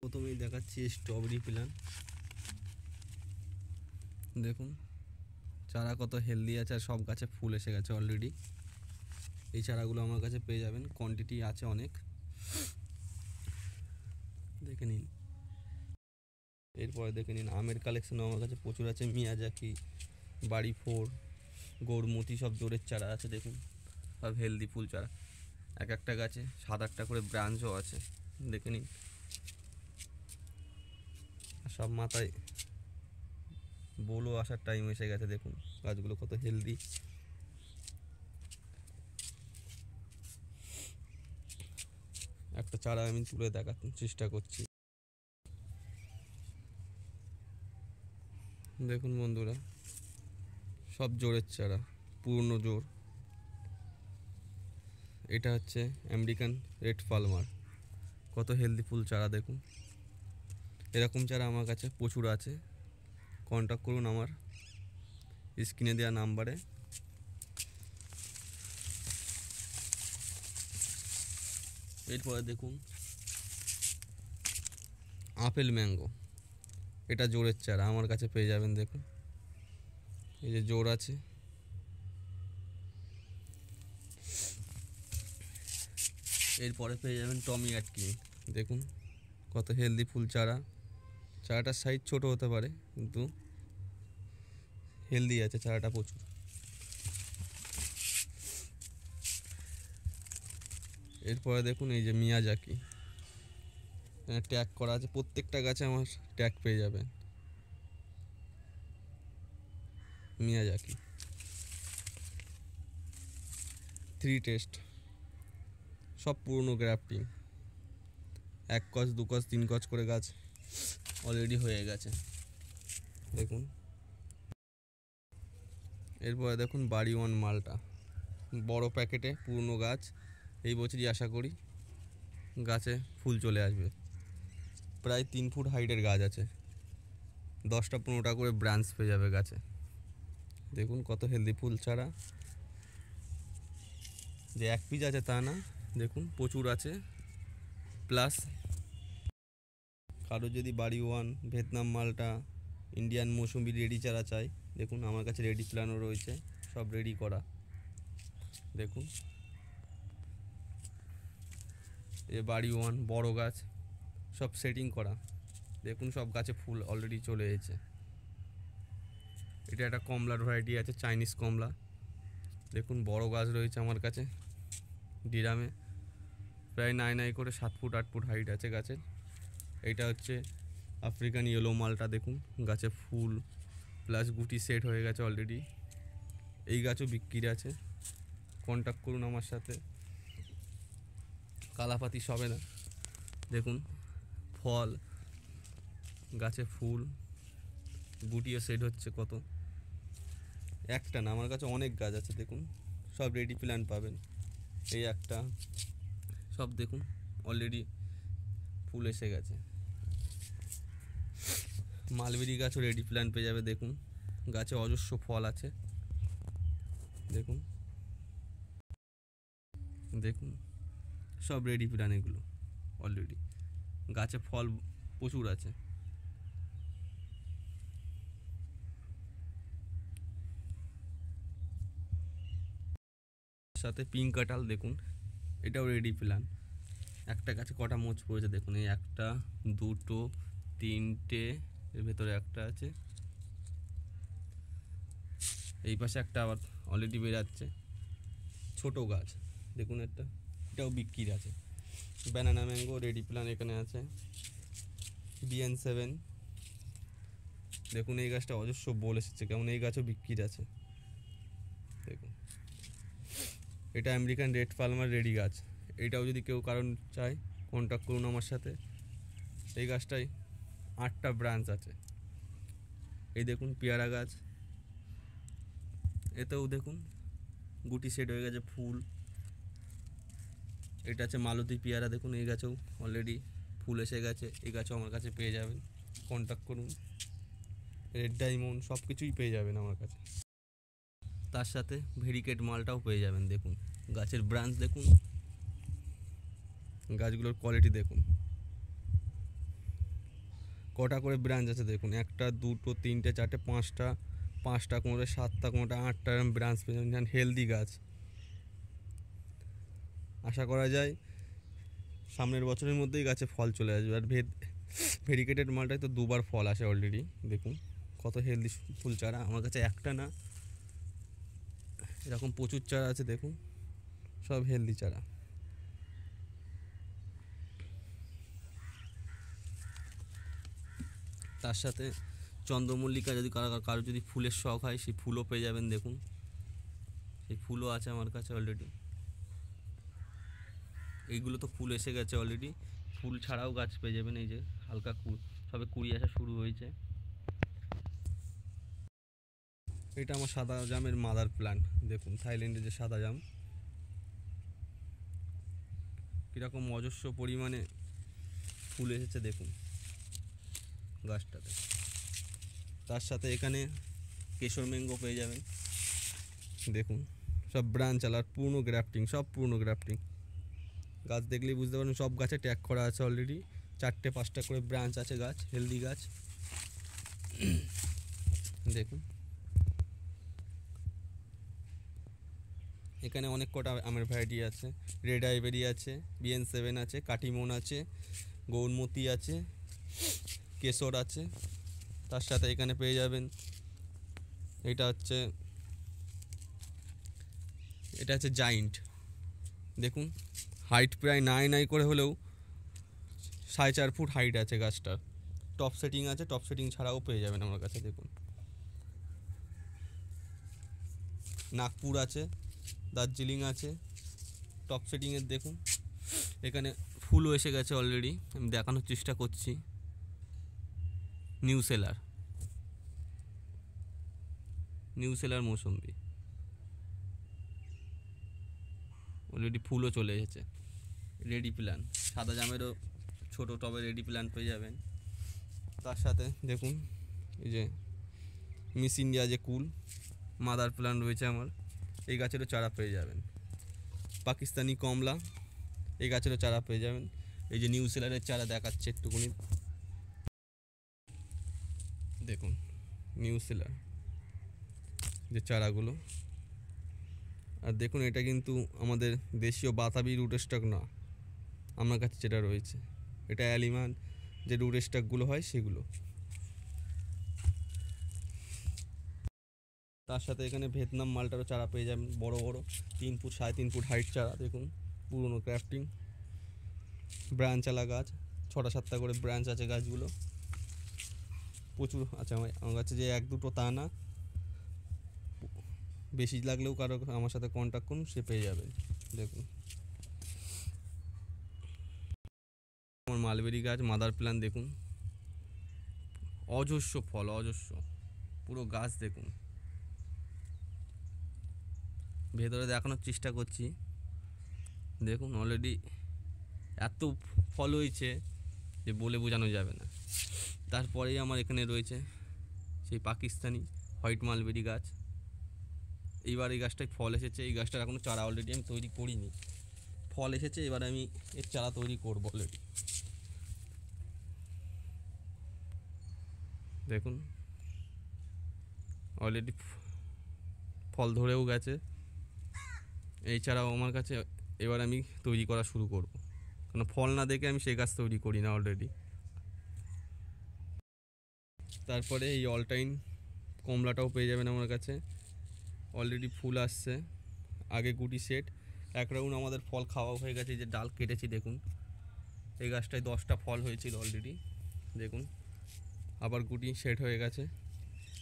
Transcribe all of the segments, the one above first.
প্রথমেই দেখাচ্ছি strawberry plant. দেখুন চারা কত হেলদি আছে, আর সব গাছে ফুল এসে গেছে অলরেডি। এই চারাগুলো আমার কাছে পেয়ে যাবেন, কোয়ান্টিটি আছে অনেক, দেখে নিন। এরপরে দেখে নিন আমের কালেকশনও আমার কাছে প্রচুর আছে। মিয়াজাকি, বাড়ি 4, গৌরমতি সব জোরের চারা আছে। দেখুন সব হেলদি ফুল চারা, এক একটা গাছে 7-8টা করে ব্রাঞ্চও আছে, দেখে নিন। সব মাথায় বলো আসার টাইম এসে গেছে। দেখুন গাছগুলো কত হেলদি। একটা চারা আমি তুলে দেখাতে চেষ্টা করছি। দেখুন বন্ধুরা, সব জোরের চারা, পুরনো জোর। এটা হচ্ছে আমেরিকান রেড পালমার, কত হেলদি ফুল চারা দেখুন। এরকম চারা আমার কাছে প্রচুর আছে, কন্ট্যাক্ট করুন আমার স্ক্রিনে দেওয়া নাম্বারে। এরপরে দেখুন আপেল ম্যাঙ্গো, এটা জোরের চারা আমার কাছে পেয়ে যাবেন। দেখুন এই যে জোর আছে। এরপরে পেয়ে যাবেন টমি অ্যাটকিন, দেখুন কত হেলদি ফুল চারা। চারাটার সাইজ ছোট হতে পারে কিন্তু হেলদি আছে চারাটা প্রচুর। এরপরে দেখুন এই যে মিয়াজাকি, ট্যাগ করা আছে, প্রত্যেকটা গাছে আমার ট্যাগ পেয়ে যাবেন। মিয়াজাকি 3 টেস্ট, সব পুরনো গ্রাফটিং, 1 গজ 2 গজ 3 গজ করে গাছ অলরেডি হয়ে গেছে। দেখুন এরপরে দেখুন বাড়ি 1 মালটা, বড় প্যাকেটে, পুরনো গাছ, এই বছরই আশা করি গাছে ফুল চলে আসবে। প্রায় 3 ফুট হাইটের গাছ আছে, 10টা-15টা করে ব্রাঞ্চ পেয়ে যাবে গাছে। দেখুন কত হেলদি ফুল চারা, যে এক পিস আছে তা না, দেখুন প্রচুর আছে। প্লাস কারো যদি বাড়ি 1, ভিয়েতনাম মালটা, ইন্ডিয়ান মৌসুমি রেডি চারা চাই, দেখুন আমার কাছে রেডি প্ল্যানও রয়েছে, সব রেডি করা। দেখুন এই বাড়ি 1 বড় গাছ, সব সেটিং করা। দেখুন সব গাছে ফুল অলরেডি চলে এসেছে। এটা একটা কমলার ভ্যারাইটি আছে, চাইনিজ কমলা। দেখুন বড় গাছ রয়েছে আমার কাছে ডিরামে, প্রায় 9 করে 7 ফুট 8 ফুট হাইট আছে গাছের। এইটা হচ্ছে আফ্রিকান ইয়েলো মালটা, দেখুন গাছে ফুল প্লাস গুটি সেট হয়ে গেছে অলরেডি। এই গাছও বিক্রি আছে, কন্ট্যাক্ট করুন আমার সাথে। কালাপাতি সবে না, দেখুন ফল, গাছে ফুল, গুটিও সেট হচ্ছে কত। একটা না, আমার কাছে অনেক গাছ আছে। দেখুন সব রেডি প্ল্যান্ট পাবেন। এই একটা, সব দেখুন অলরেডি ফুল এসে গেছে। মালবেরি গাছও রেডি প্ল্যান্ট পেয়ে যাবে। দেখুন গাছে অজস্র ফল আছে, দেখুন দেখুন সব রেডি প্ল্যান্ট, এগুলো অলরেডি গাছে ফল প্রচুর আছে। সাথে পিঙ্ক কাঁঠাল, দেখুন এটাও রেডি প্ল্যান। একটা গাছে কটা মোচ পড়েছে দেখুন, এই 1, 2, 3টে, এর ভেতরে একটা আছে, এই পাশে একটা আবার অলরেডি বেরাচ্ছে। ছোট গাছ দেখুন একটা, এটাও বিক্রির আছে। ব্যানানা ম্যাঙ্গো রেডি প্ল্যান এখানে আছে। BN7, দেখুন এই গাছটা অজস্র বল এসেছে কেমন, এই গাছও বিক্রির আছে। দেখুন এটা আমেরিকান রেড পালমার রেডি গাছ, এটাও যদি কেউ কারণ চায় কন্ট্যাক্ট করুন আমার সাথে। এই গাছটায় 8টা ব্রাঞ্চ আছে। এই দেখুন পেয়ারা গাছ, এতেও দেখুন গুটি সেট হয়ে গেছে, ফুল। এটা আছে মালতী পেয়ারা, দেখুন এই গাছেও অলরেডি ফুল এসে গেছে। এই গাছও আমার কাছে পেয়ে যাবেন, কন্ট্যাক্ট করুন। রেড ডায়মন্ড সব কিছুই পেয়ে যাবেন আমার কাছে। তার সাথে ভেরিকেট মালটাও পেয়ে যাবেন। দেখুন গাছের ব্রাঞ্চ দেখুন, গাছগুলোর কোয়ালিটি দেখুন। কটা করে ব্রাঞ্চ আছে দেখুন, 1টা 2টো 3টে 4টে 5টা, 5টা কোনোটা 7টা কোনোটা 8টা এরকম ব্রাঞ্চ পেয়ে যাবেন। হেলদি গাছ, আশা করা যায় সামনের বছরের মধ্যেই গাছে ফল চলে আসবে। আর ভেরিকেটেড মালটায় তো 2বার ফল আসে অলরেডি। দেখুন কত হেলদি ফুল চারা, আমার কাছে একটা না এরকম প্রচুর চারা আছে, দেখুন সব হেলদি চারা। তার সাথে চন্দ্রমল্লিকা, যদি কারো যদি ফুলের শখ হয় সেই ফুলও পেয়ে যাবেন। দেখুন সেই ফুলও আছে আমার কাছে অলরেডি। এইগুলো তো ফুল এসে গেছে অলরেডি, ফুল ছাড়াও গাছ পেয়ে যাবেন। এই যে হালকা সবে কুড়ি আসা শুরু হয়েছে। এটা আমার সাদা জামের মাদার প্ল্যান্ট, দেখুন থাইল্যান্ডের যে সাদা জাম, কীরকম অজস্র পরিমাণে ফুল এসেছে দেখুন গাছটাতে। তার সাথে এখানে কেশর ম্যাঙ্গো পেয়ে যাবেন। দেখুন সব ব্রাঞ্চ আলার পূর্ণ গ্রাফটিং, সব পূর্ণ গ্রাফটিং। গাছ দেখলেই বুঝতে পারেন সব গাছে ট্যাগ করা আছে অলরেডি। 4টে 5টা করে ব্রাঞ্চ আছে গাছ, হেলদি গাছ। দেখুন এখানে অনেক কটা আমের ভ্যারাইটি আছে। রেড আইভেরি আছে, BN7 আছে, কাটিমন আছে, গৌরমতি আছে, কেশর আছে। তার সাথে এখানে পেয়ে যাবেন এটা হচ্ছে জাইন্ট। দেখুন হাইট প্রায় নাই করে হলেও 4.5 ফুট হাইট আছে গাছটার। টপ সেটিং আছে, টপ সেটিং ছাড়াও পেয়ে যাবেন আমার কাছে। দেখুন নাগপুর আছে, দার্জিলিং আছে, টপ সেটিংয়ের। দেখুন এখানে ফুলও এসে গেছে অলরেডি, আমি দেখানোর চেষ্টা করছি। নিউ সেলার মৌসুম্বি অলরেডি ফুলও চলে এসেছে। রেডি প্ল্যান্ট, সাদা জামেরও ছোটো টবে রেডি প্ল্যান্ট পেয়ে যাবেন। তার সাথে দেখুন এই যে মিস ইন্ডিয়া যে কুল মাদার প্ল্যান্ট রয়েছে আমার, এই গাছেরও চারা পেয়ে যাবেন। পাকিস্তানি কমলা, এই গাছেরও চারা পেয়ে যাবেন। এই যে নিউ সেলারের চারা দেখাচ্ছে একটুকুনি, দেখুন নিউ সেলার যে চারাগুলো। আর দেখুন এটা কিন্তু আমাদের দেশীয় বাতাবি রুট স্টক না, আমার কাছে যেটা রয়েছে এটা অ্যালিমান যে রুট স্টকগুলো হয় সেগুলো। তার সাথে এখানে ভিয়েতনাম মালটারও চারা পেয়ে যাবেন, বড় বড় 3 ফুট 3.5 ফুট হাইট চারা। দেখুন পুরনো ক্রাফটিং ব্রাঞ্চ আলা গাছ, 6টা 7টা করে ব্রাঞ্চ আছে গাছগুলো, প্রচুর আছে আমার কাছে। যে 1-2টো তা না, বেশি লাগলেও কারো আমার সাথে কন্ট্যাক্ট করুন, সে পেয়ে যাবে। দেখুন আমার মালবেরি গাছ মাদার প্ল্যান্ট, দেখুন অজস্র ফল, অজস্র পুরো গাছ। দেখুন ভেতরে দেখানোর চেষ্টা করছি, দেখুন অলরেডি এত ফল হয়েছে যে বলে বোঝানো যাবে না। তারপরেই আমার এখানে রয়েছে সেই পাকিস্তানি হোয়াইট মালবেরি গাছ। এইবার এই গাছটায় ফল এসেছে, এই গাছটার এখনও চারা অলরেডি আমি তৈরি করিনি, ফল এসেছে, এবার আমি এর চারা তৈরি করবো অলরেডি। দেখুন অলরেডি ফল ধরেও গেছে, এই চারাও আমার কাছে। এবার আমি তৈরি করা শুরু করব, কারণ ফল না দেখে আমি সেই গাছ তৈরি করি না অলরেডি। তারপরে এই অল টাইম কমলাটাও পেয়ে যাবেন আমার কাছে, অলরেডি ফুল আসছে, আগে গুটি সেট। 1 রাউন্ড আমাদের ফল খাওয়া হয়ে গেছে, যে ডাল কেটেছি দেখুন এই গাছটায় 10টা ফল হয়েছিল অলরেডি। দেখুন আবার গুটি সেট হয়ে গেছে,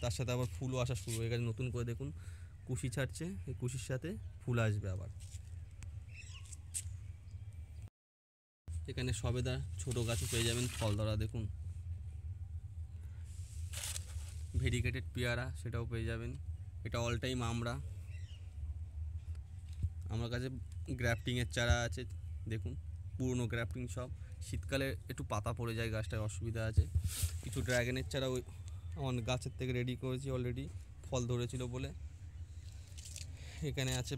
তার সাথে আবার ফুলও আসা শুরু হয়ে গেছে নতুন করে। দেখুন কুশি ছাড়ছে, এই কুশির সাথে ফুল আসবে আবার। এখানে সবেদা ছোটো গাছও পেয়ে যাবেন ফল ধরা। দেখুন ভেরিকেটেড পেয়ারা, সেটাও পেয়ে যাবেন। এটা অল টাইম আমার কাছে গ্রাফটিংয়ের চারা আছে, দেখুন পুরনো গ্রাফটিং সব। শীতকালে একটু পাতা পড়ে যায় গাছটায়, অসুবিধা আছে। কিছু ড্রাগনের চারা ওই আমার গাছের থেকে রেডি করেছি অলরেডি, ফল ধরেছিল বলে। এখানে আছে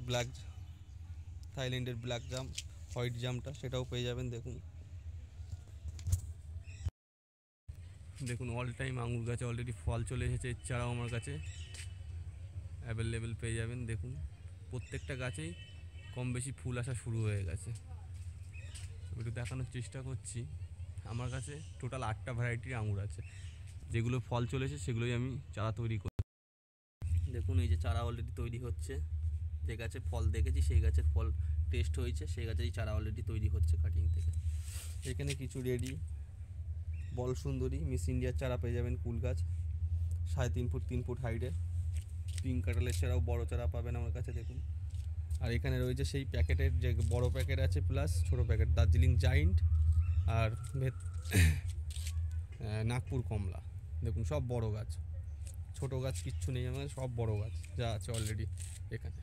থাইল্যান্ডের ব্ল্যাক জাম, হোয়াইট জামটা, সেটাও পেয়ে যাবেন। দেখুন দেখুন অল টাইম আঙুর গাছে অলরেডি ফল চলে এসেছে, এর চারাও আমার কাছে অ্যাভেলেবেল পেয়ে যাবেন। দেখুন প্রত্যেকটা গাছেই কম বেশি ফুল আসা শুরু হয়ে গেছে। একটু দেখানোর চেষ্টা করছি। আমার কাছে টোটাল 8টা ভ্যারাইটির আঙুর আছে, যেগুলো ফল চলেছে সেগুলোই আমি চারা তৈরি করি। দেখুন এই যে চারা অলরেডি তৈরি হচ্ছে, যে গাছে ফল দেখেছি সেই গাছের ফল টেস্ট হয়েছে, সেই গাছেই চারা অলরেডি তৈরি হচ্ছে কাটিং থেকে। এখানে কিছু রেডি বল সুন্দরী মিস ইন্ডিয়ার চারা পেয়ে যাবেন, কুল গাছ 3.5 ফুট 3 ফুট হাইটে। পিঙ্ক কাঁঠালের চারাও বড় চারা পাবেন আমার কাছে দেখুন। আর এখানে রয়েছে সেই প্যাকেটের যে বড় প্যাকেট আছে প্লাস ছোটো প্যাকেট, দার্জিলিং জাইন্ট আর নাগপুর কমলা। দেখুন সব বড় গাছ, ছোট গাছ কিচ্ছু নেই আমার, সব বড় গাছ যা আছে অলরেডি এখানে।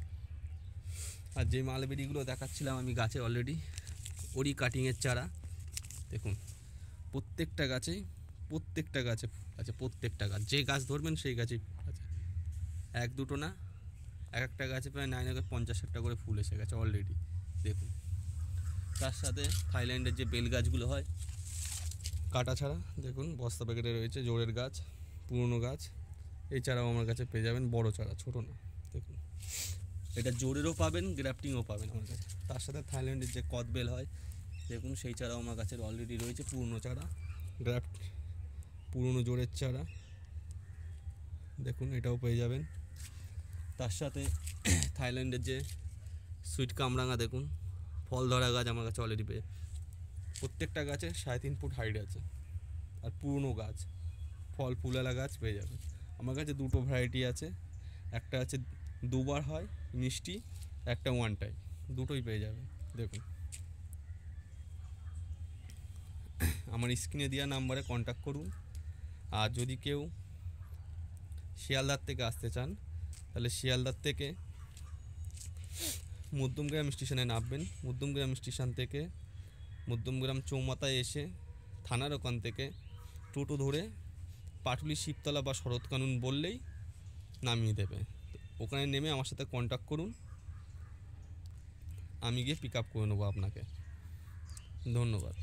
আর যে মালবেরিগুলো দেখাচ্ছিলাম আমি গাছে অলরেডি, ওরই কাটিংয়ের চারা দেখুন। প্রত্যেকটা গাছে আছে, প্রত্যেকটা গাছ যে গাছ ধরবেন সেই গাছেই আছে, এক দুটো না, এক একটা গাছে প্রায় 50-60টা করে ফুল এসে গেছে অলরেডি দেখুন। তার সাথে থাইল্যান্ডের যে বেল গাছগুলো হয় কাটা ছাড়া, দেখুন বস্তা প্যাকেটে রয়েছে জোরের গাছ, পুরনো গাছ। এই চারাও আমার কাছে পেয়ে যাবেন, বড় চারা, ছোটো না। দেখুন এটা জোরেরও পাবেন, গ্রাফটিংও পাবেন আমার কাছে। তার সাথে থাইল্যান্ডের যে কদবেল হয় দেখুন, সেই চারাও আমার কাছে অলরেডি রয়েছে, পুরনো চারা, গ্রাফট, পুরনো জোরের চারা দেখুন, এটাও পেয়ে যাবেন। তার সাথে থাইল্যান্ডের যে সুইট কামরাঙা দেখুন, ফল ধরা গাছ আমার কাছে অলরেডি পেয়ে, প্রত্যেকটা গাছে 3.5 ফুট হাইট আছে, আর পুরনো গাছ, ফল ফুলালা গাছ পেয়ে যাবে আমার কাছে। দুটো ভ্যারাইটি আছে, একটা আছে দুবার হয় মিষ্টি, একটা ওয়ান টাইম, দুটোই পেয়ে যাবে দেখুন। আমার স্ক্রিনে দেওয়া নাম্বারে কন্ট্যাক্ট করুন। আর যদি কেউ শিয়ালদার থেকে আসতে চান তাহলে শিয়ালদার থেকে মধ্যমগ্রাম স্টেশনে নামবেন, মধ্যমগ্রাম স্টেশন থেকে মধ্যমগ্রাম চৌমাথায় এসে থানার ওখান থেকে টোটো ধরে পাটুলি শিবতলা বা শরৎ কানুন বললেই নামিয়ে দেবে। ওখানে নেমে আমার সাথে কন্ট্যাক্ট করুন, আমি গিয়ে পিক আপ করে নেবো আপনাকে। ধন্যবাদ।